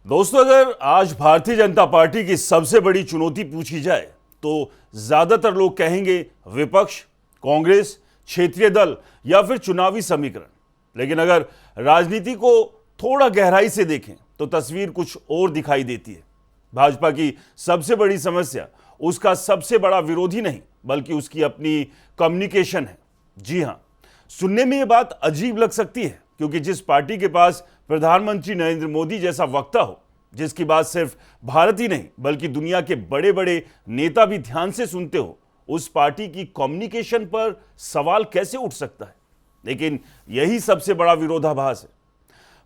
दोस्तों, अगर आज भारतीय जनता पार्टी की सबसे बड़ी चुनौती पूछी जाए तो ज्यादातर लोग कहेंगे विपक्ष, कांग्रेस, क्षेत्रीय दल या फिर चुनावी समीकरण। लेकिन अगर राजनीति को थोड़ा गहराई से देखें तो तस्वीर कुछ और दिखाई देती है। भाजपा की सबसे बड़ी समस्या उसका सबसे बड़ा विरोधी नहीं बल्कि उसकी अपनी कम्युनिकेशन है। जी हां, सुनने में यह बात अजीब लग सकती है क्योंकि जिस पार्टी के पास प्रधानमंत्री नरेंद्र मोदी जैसा वक्ता हो, जिसकी बात सिर्फ भारत ही नहीं बल्कि दुनिया के बड़े बड़े नेता भी ध्यान से सुनते हो, उस पार्टी की कम्युनिकेशन पर सवाल कैसे उठ सकता है। लेकिन यही सबसे बड़ा विरोधाभास है।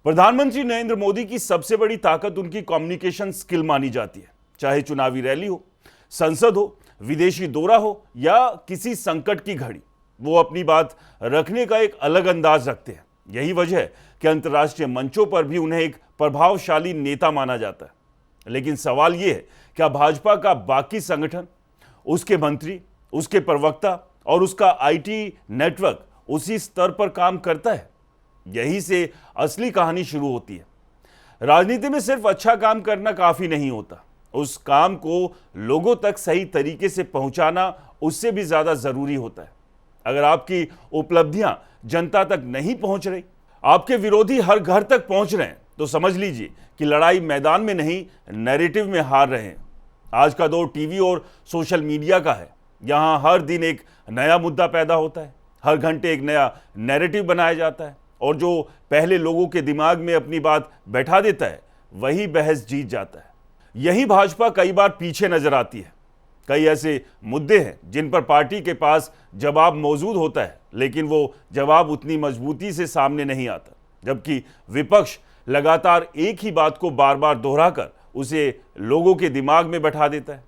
प्रधानमंत्री नरेंद्र मोदी की सबसे बड़ी ताकत उनकी कम्युनिकेशन स्किल मानी जाती है। चाहे चुनावी रैली हो, संसद हो, विदेशी दौरा हो या किसी संकट की घड़ी, वो अपनी बात रखने का एक अलग अंदाज रखते हैं। यही वजह है कि अंतर्राष्ट्रीय मंचों पर भी उन्हें एक प्रभावशाली नेता माना जाता है। लेकिन सवाल यह है, क्या भाजपा का बाकी संगठन, उसके मंत्री, उसके प्रवक्ता और उसका आईटी नेटवर्क उसी स्तर पर काम करता है? यही से असली कहानी शुरू होती है। राजनीति में सिर्फ अच्छा काम करना काफी नहीं होता, उस काम को लोगों तक सही तरीके से पहुंचाना उससे भी ज्यादा जरूरी होता है। अगर आपकी उपलब्धियां जनता तक नहीं पहुंच रही, आपके विरोधी हर घर तक पहुंच रहे हैं, तो समझ लीजिए कि लड़ाई मैदान में नहीं, नैरेटिव में हार रहे हैं। आज का दौर टीवी और सोशल मीडिया का है। यहां हर दिन एक नया मुद्दा पैदा होता है, हर घंटे एक नया नैरेटिव बनाया जाता है और जो पहले लोगों के दिमाग में अपनी बात बैठा देता है वही बहस जीत जाता है। यही भाजपा कई बार पीछे नजर आती है। कई ऐसे मुद्दे हैं जिन पर पार्टी के पास जवाब मौजूद होता है, लेकिन वो जवाब उतनी मजबूती से सामने नहीं आता, जबकि विपक्ष लगातार एक ही बात को बार बार दोहराकर उसे लोगों के दिमाग में बैठा देता है।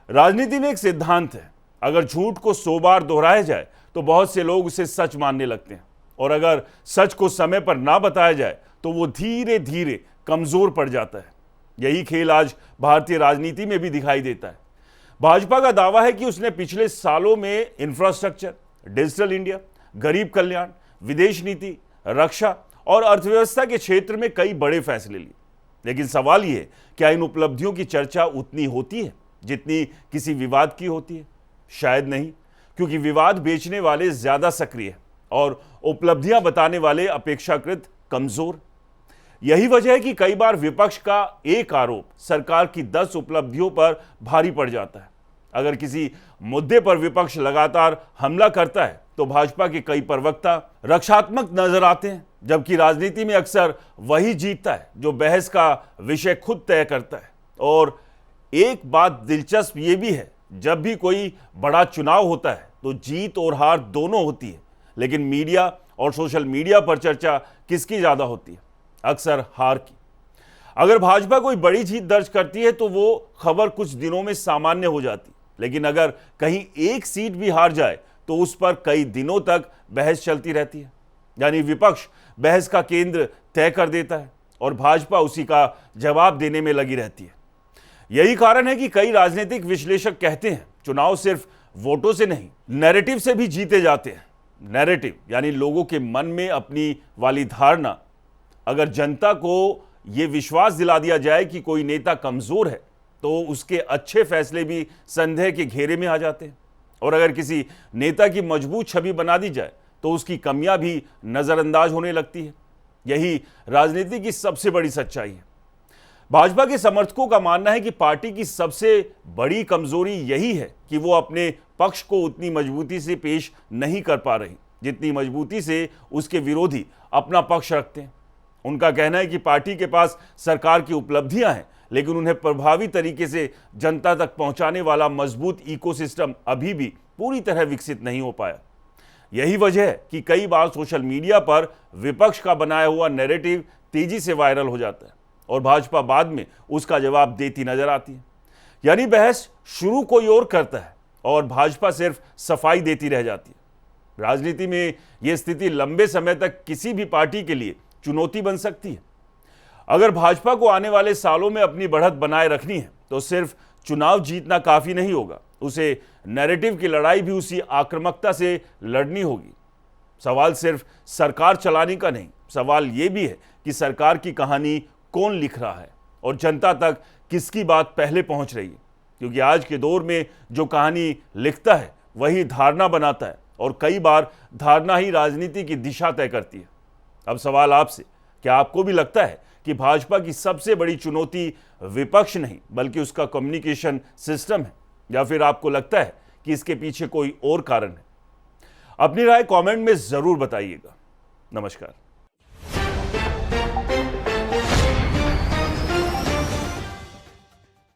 राजनीति में एक सिद्धांत है, अगर झूठ को 100 बार दोहराया जाए तो बहुत से लोग उसे सच मानने लगते हैं, और अगर सच को समय पर ना बताया जाए तो वो धीरे धीरे कमजोर पड़ जाता है। यही खेल आज भारतीय राजनीति में भी दिखाई देता है। भाजपा का दावा है कि उसने पिछले सालों में इंफ्रास्ट्रक्चर, डिजिटल इंडिया, गरीब कल्याण, विदेश नीति, रक्षा और अर्थव्यवस्था के क्षेत्र में कई बड़े फैसले लिए। लेकिन सवाल यह है, क्या इन उपलब्धियों की चर्चा उतनी होती है जितनी किसी विवाद की होती है? शायद नहीं, क्योंकि विवाद बेचने वाले ज्यादा सक्रिय और उपलब्धियां बताने वाले अपेक्षाकृत कमजोर। यही वजह है कि कई बार विपक्ष का एक आरोप सरकार की 10 उपलब्धियों पर भारी पड़ जाता है। अगर किसी मुद्दे पर विपक्ष लगातार हमला करता है तो भाजपा के कई प्रवक्ता रक्षात्मक नजर आते हैं, जबकि राजनीति में अक्सर वही जीतता है जो बहस का विषय खुद तय करता है। और एक बात दिलचस्प ये भी है, जब भी कोई बड़ा चुनाव होता है तो जीत और हार दोनों होती है, लेकिन मीडिया और सोशल मीडिया पर चर्चा किसकी ज्यादा होती है? अक्सर हार की। अगर भाजपा कोई बड़ी जीत दर्ज करती है तो वो खबर कुछ दिनों में सामान्य हो जाती, लेकिन अगर कहीं एक सीट भी हार जाए तो उस पर कई दिनों तक बहस चलती रहती है। यानी विपक्ष बहस का केंद्र तय कर देता है और भाजपा उसी का जवाब देने में लगी रहती है। यही कारण है कि कई राजनीतिक विश्लेषक कहते हैं, चुनाव सिर्फ वोटों से नहीं, नैरेटिव से भी जीते जाते हैं। नैरेटिव यानी लोगों के मन में अपनी वाली धारणा। अगर जनता को यह विश्वास दिला दिया जाए कि कोई नेता कमजोर है तो उसके अच्छे फैसले भी संदेह के घेरे में आ जाते हैं, और अगर किसी नेता की मजबूत छवि बना दी जाए तो उसकी कमियां भी नजरअंदाज होने लगती है। यही राजनीति की सबसे बड़ी सच्चाई है। भाजपा के समर्थकों का मानना है कि पार्टी की सबसे बड़ी कमजोरी यही है कि वो अपने पक्ष को उतनी मजबूती से पेश नहीं कर पा रही जितनी मजबूती से उसके विरोधी अपना पक्ष रखते हैं। उनका कहना है कि पार्टी के पास सरकार की उपलब्धियां हैं, लेकिन उन्हें प्रभावी तरीके से जनता तक पहुंचाने वाला मजबूत इकोसिस्टम अभी भी पूरी तरह विकसित नहीं हो पाया। यही वजह है कि कई बार सोशल मीडिया पर विपक्ष का बनाया हुआ नैरेटिव तेजी से वायरल हो जाता है और भाजपा बाद में उसका जवाब देती नजर आती है। यानी बहस शुरू कोई और करता है और भाजपा सिर्फ सफाई देती रह जाती है। राजनीति में यह स्थिति लंबे समय तक किसी भी पार्टी के लिए चुनौती बन सकती है। अगर भाजपा को आने वाले सालों में अपनी बढ़त बनाए रखनी है तो सिर्फ चुनाव जीतना काफी नहीं होगा, उसे नैरेटिव की लड़ाई भी उसी आक्रामकता से लड़नी होगी। सवाल सिर्फ सरकार चलाने का नहीं, सवाल यह भी है कि सरकार की कहानी कौन लिख रहा है और जनता तक किसकी बात पहले पहुंच रही है। क्योंकि आज के दौर में जो कहानी लिखता है वही धारणा बनाता है और कई बार धारणा ही राजनीति की दिशा तय करती है। अब सवाल आपसे, क्या आपको भी लगता है कि भाजपा की सबसे बड़ी चुनौती विपक्ष नहीं बल्कि उसका कम्युनिकेशन सिस्टम है, या फिर आपको लगता है कि इसके पीछे कोई और कारण है? अपनी राय कमेंट में जरूर बताइएगा। नमस्कार।